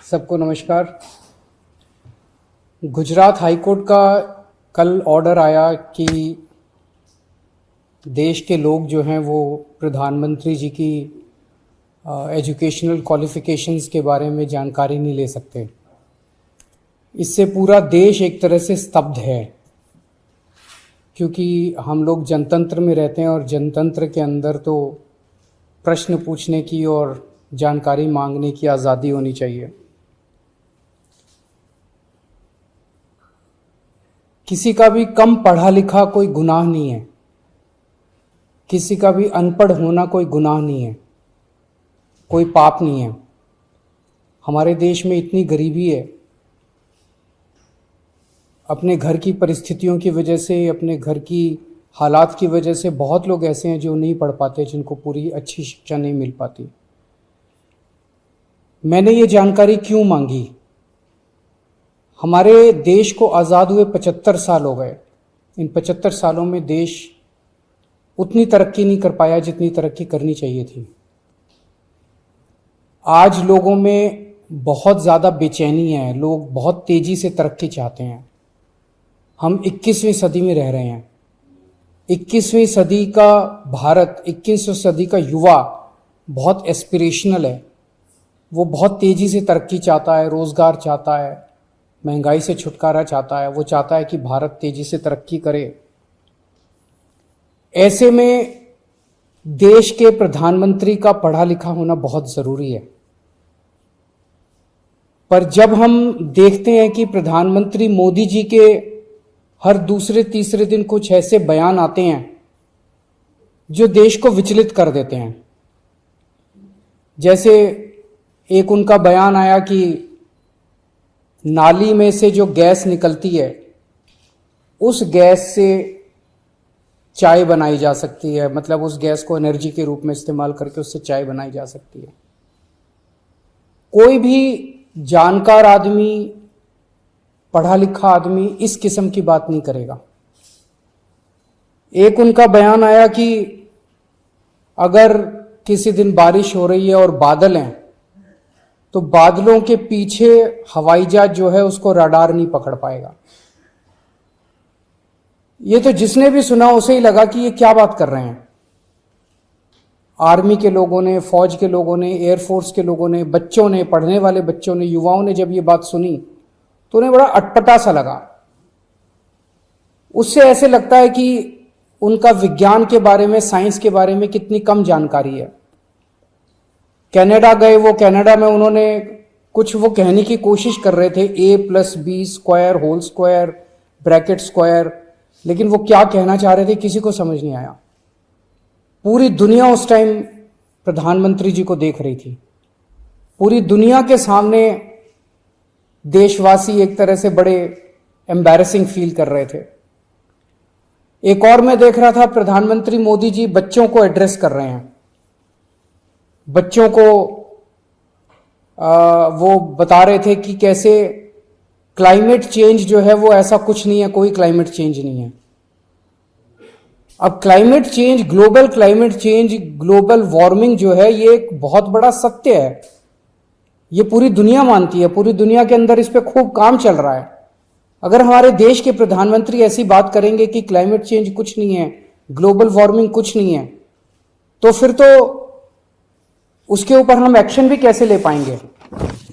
सबको नमस्कार। गुजरात हाईकोर्ट का कल ऑर्डर आया कि देश के लोग जो हैं वो प्रधानमंत्री जी की एजुकेशनल क्वालिफ़िकेशंस के बारे में जानकारी नहीं ले सकते। इससे पूरा देश एक तरह से स्तब्ध है, क्योंकि हम लोग जनतंत्र में रहते हैं और जनतंत्र के अंदर तो प्रश्न पूछने की और जानकारी मांगने की आज़ादी होनी चाहिए। किसी का भी कम पढ़ा लिखा कोई गुनाह नहीं है, किसी का भी अनपढ़ होना कोई गुनाह नहीं है, कोई पाप नहीं है। हमारे देश में इतनी गरीबी है, अपने घर की परिस्थितियों की वजह से, अपने घर की हालात की वजह से बहुत लोग ऐसे हैं जो नहीं पढ़ पाते, जिनको पूरी अच्छी शिक्षा नहीं मिल पाती। मैंने ये जानकारी क्यों मांगी? हमारे देश को आज़ाद हुए 75 साल हो गए। इन 75 सालों में देश उतनी तरक्की नहीं कर पाया जितनी तरक्की करनी चाहिए थी। आज लोगों में बहुत ज़्यादा बेचैनी है, लोग बहुत तेज़ी से तरक्की चाहते हैं। हम 21वीं सदी में रह रहे हैं। 21वीं सदी का भारत, 21वीं सदी का युवा बहुत एस्पिरेशनल है। वो बहुत तेज़ी से तरक्की चाहता है, रोज़गार चाहता है, महंगाई से छुटकारा चाहता है। वो चाहता है कि भारत तेज़ी से तरक्की करे। ऐसे में देश के प्रधानमंत्री का पढ़ा लिखा होना बहुत ज़रूरी है। पर जब हम देखते हैं कि प्रधानमंत्री मोदी जी के हर दूसरे तीसरे दिन कुछ ऐसे बयान आते हैं जो देश को विचलित कर देते हैं। जैसे एक उनका बयान आया कि नाली में से जो गैस निकलती है, उस गैस से चाय बनाई जा सकती है, मतलब उस गैस को एनर्जी के रूप में इस्तेमाल करके उससे चाय बनाई जा सकती है। कोई भी जानकार आदमी, पढ़ा लिखा आदमी इस किस्म की बात नहीं करेगा। एक उनका बयान आया कि अगर किसी दिन बारिश हो रही है और बादल हैं, तो बादलों के पीछे हवाई जहाज जो है उसको रडार नहीं पकड़ पाएगा। ये तो जिसने भी सुना उसे ही लगा कि ये क्या बात कर रहे हैं। आर्मी के लोगों ने, फौज के लोगों ने, एयरफोर्स के लोगों ने, बच्चों ने, पढ़ने वाले बच्चों ने, युवाओं ने जब ये बात सुनी तो उन्हें बड़ा अटपटा सा लगा। उससे ऐसे लगता है कि उनका विज्ञान के बारे में, साइंस के बारे में कितनी कम जानकारी है। कनाडा गए, वो कनाडा में उन्होंने कुछ वो कहने की कोशिश कर रहे थे, a+b² whole square bracket square, लेकिन वो क्या कहना चाह रहे थे किसी को समझ नहीं आया। पूरी दुनिया उस टाइम प्रधानमंत्री जी को देख रही थी। पूरी दुनिया के सामने देशवासी एक तरह से बड़े एम्बैरेसिंग फील कर रहे थे। एक और मैं देख रहा था, प्रधानमंत्री मोदी जी बच्चों को एड्रेस कर रहे हैं। बच्चों को वो बता रहे थे कि कैसे क्लाइमेट चेंज जो है वो ऐसा कुछ नहीं है, कोई क्लाइमेट चेंज नहीं है। अब climate change, global climate change, global warming जो है ये एक बहुत बड़ा सत्य है। ये पूरी दुनिया मानती है, पूरी दुनिया के अंदर इस पे खूब काम चल रहा है। अगर हमारे देश के प्रधानमंत्री ऐसी बात करेंगे कि क्लाइमेट चेंज कुछ नहीं है, ग्लोबल वार्मिंग कुछ नहीं है, तो फिर तो उसके ऊपर हम एक्शन भी कैसे ले पाएंगे।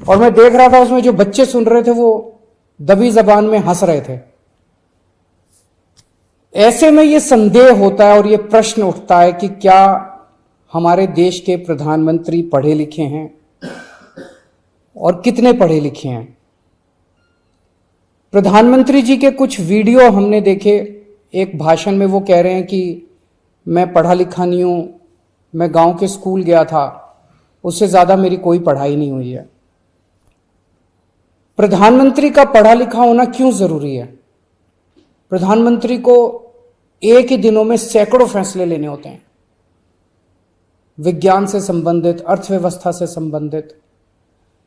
और मैं देख रहा था उसमें जो बच्चे सुन रहे थे वो दबी जबान में हंस रहे थे। ऐसे में ये संदेह होता है और ये प्रश्न उठता है कि क्या हमारे देश के प्रधानमंत्री पढ़े लिखे हैं और कितने पढ़े लिखे हैं। प्रधानमंत्री जी के कुछ वीडियो हमने देखे। एक भाषण में वो कह रहे हैं कि मैं पढ़ा लिखा नहीं हूं, मैं गांव के स्कूल गया था, उससे ज्यादा मेरी कोई पढ़ाई नहीं हुई है। प्रधानमंत्री का पढ़ा लिखा होना क्यों जरूरी है? प्रधानमंत्री को एक ही दिनों में सैकड़ों फैसले लेने होते हैं, विज्ञान से संबंधित, अर्थव्यवस्था से संबंधित।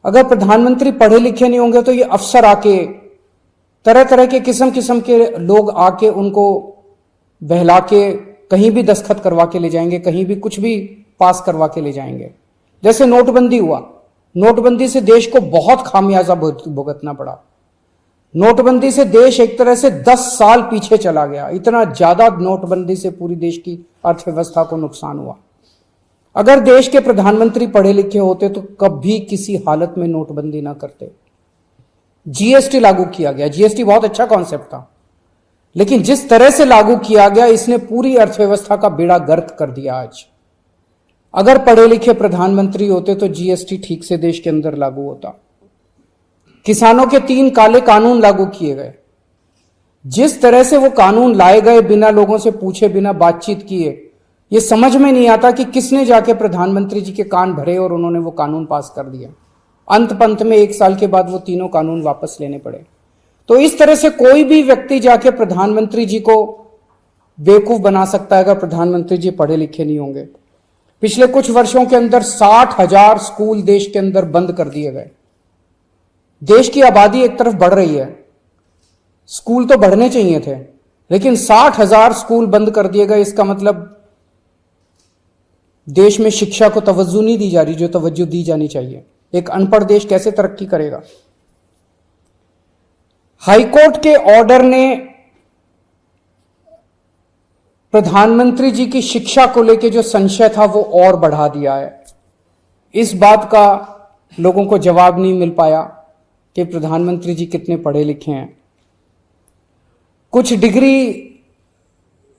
अगर प्रधानमंत्री पढ़े लिखे नहीं होंगे तो ये अफसर आके, तरह तरह के किस्म किस्म के लोग आके उनको बहला के कहीं भी दस्तखत करवा के ले जाएंगे, कहीं भी कुछ भी पास करवा के ले जाएंगे। जैसे नोटबंदी हुआ, नोटबंदी से देश को बहुत खामियाजा भुगतना पड़ा। नोटबंदी से देश एक तरह से 10 साल पीछे चला गया। इतना ज्यादा नोटबंदी से पूरी देश की अर्थव्यवस्था को नुकसान हुआ। अगर देश के प्रधानमंत्री पढ़े लिखे होते तो कभी किसी हालत में नोटबंदी ना करते। जीएसटी लागू किया गया। जीएसटी बहुत अच्छा कॉन्सेप्ट था, लेकिन जिस तरह से लागू किया गया इसने पूरी अर्थव्यवस्था का बेड़ा गर्क कर दिया। आज अगर पढ़े लिखे प्रधानमंत्री होते तो जीएसटी ठीक से देश के अंदर लागू होता। किसानों के 3 काले कानून लागू किए गए। जिस तरह से वो कानून लाए गए बिना लोगों से पूछे, बिना बातचीत किए, ये समझ में नहीं आता कि किसने जाके प्रधानमंत्री जी के कान भरे और उन्होंने वो कानून पास कर दिया। अंत पंत में 1 साल के बाद वो तीनों कानून वापस लेने पड़े। तो इस तरह से कोई भी व्यक्ति जाके प्रधानमंत्री जी को बेवकूफ बना सकता है अगर प्रधानमंत्री जी पढ़े लिखे नहीं होंगे। पिछले कुछ वर्षों के अंदर 60,000 स्कूल देश के अंदर बंद कर दिए गए। देश की आबादी एक तरफ बढ़ रही है, स्कूल तो बढ़ने चाहिए थे, लेकिन 60,000 स्कूल बंद कर दिए गए। इसका मतलब देश में शिक्षा को तवज्जो नहीं दी जा रही जो तवज्जो दी जानी चाहिए। एक अनपढ़ देश कैसे तरक्की करेगा? हाईकोर्ट के ऑर्डर ने प्रधानमंत्री जी की शिक्षा को लेकर जो संशय था वो और बढ़ा दिया है। इस बात का लोगों को जवाब नहीं मिल पाया कि प्रधानमंत्री जी कितने पढ़े लिखे हैं। कुछ डिग्री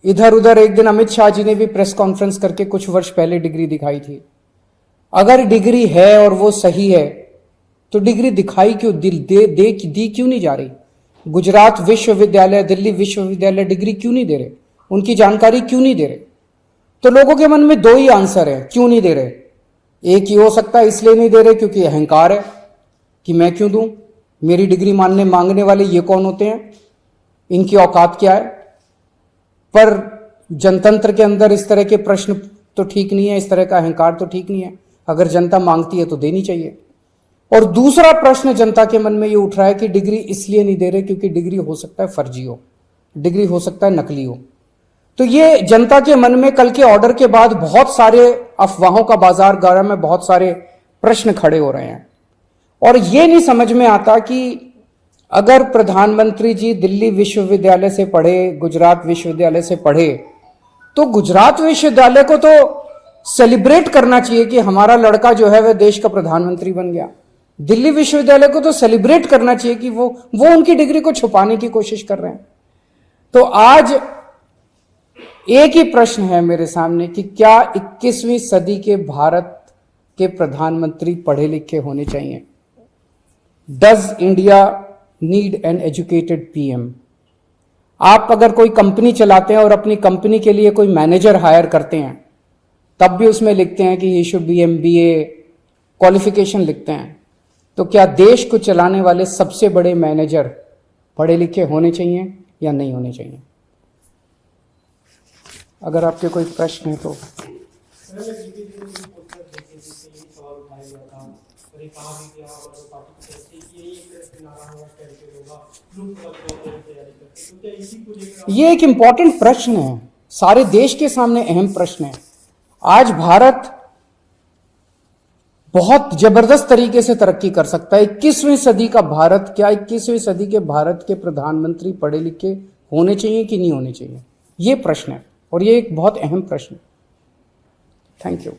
इधर उधर, एक दिन अमित शाह जी ने भी प्रेस कॉन्फ्रेंस करके कुछ वर्ष पहले डिग्री दिखाई थी। अगर डिग्री है और वो सही है तो डिग्री दिखाई क्यों दी क्यों नहीं जा रही? गुजरात विश्वविद्यालय, दिल्ली विश्वविद्यालय डिग्री क्यों नहीं दे रहे? उनकी जानकारी क्यों नहीं दे रहे? तो लोगों के मन में 2 ही आंसर है क्यों नहीं दे रहे। एक ही हो सकता है इसलिए नहीं दे रहे क्योंकि अहंकार है कि मैं क्यों दूं, मेरी डिग्री मांगने वाले ये कौन होते हैं, इनकी औकात क्या है। पर जनतंत्र के अंदर इस तरह के प्रश्न तो ठीक नहीं है, इस तरह का अहंकार तो ठीक नहीं है। अगर जनता मांगती है तो देनी चाहिए। और दूसरा प्रश्न जनता के मन में ये उठ रहा है कि डिग्री इसलिए नहीं दे रहे क्योंकि डिग्री हो सकता है फर्जी हो, डिग्री हो सकता है नकली हो। तो ये जनता के मन में कल के ऑर्डर के बाद बहुत सारे अफवाहों का बाजार गर्म में, बहुत सारे प्रश्न खड़े हो रहे हैं। और ये नहीं समझ में आता कि अगर प्रधानमंत्री जी दिल्ली विश्वविद्यालय से पढ़े, गुजरात विश्वविद्यालय से पढ़े, तो गुजरात विश्वविद्यालय को तो सेलिब्रेट करना चाहिए कि हमारा लड़का जो है वह देश का प्रधानमंत्री बन गया। दिल्ली विश्वविद्यालय को तो सेलिब्रेट करना चाहिए कि वो उनकी डिग्री को छुपाने की कोशिश कर रहे हैं। तो आज एक ही प्रश्न है मेरे सामने कि क्या 21वीं सदी के भारत के प्रधानमंत्री पढ़े लिखे होने चाहिए? Does India need an educated PM? आप अगर कोई कंपनी चलाते हैं और अपनी कंपनी के लिए कोई मैनेजर हायर करते हैं, तब भी उसमें लिखते हैं कि he should be MBA qualification लिखते हैं। तो क्या देश को चलाने वाले सबसे बड़े मैनेजर पढ़े लिखे होने चाहिए या नहीं होने चाहिए? अगर आपके कोई प्रश्न है तो। ये एक इंपॉर्टेंट प्रश्न है, सारे देश के सामने अहम प्रश्न है। आज भारत बहुत जबरदस्त तरीके से तरक्की कर सकता है। 21वीं सदी का भारत, क्या 21वीं सदी के भारत के प्रधानमंत्री पढ़े लिखे होने चाहिए कि नहीं होने चाहिए? ये प्रश्न है और ये एक बहुत अहम प्रश्न है। Thank you.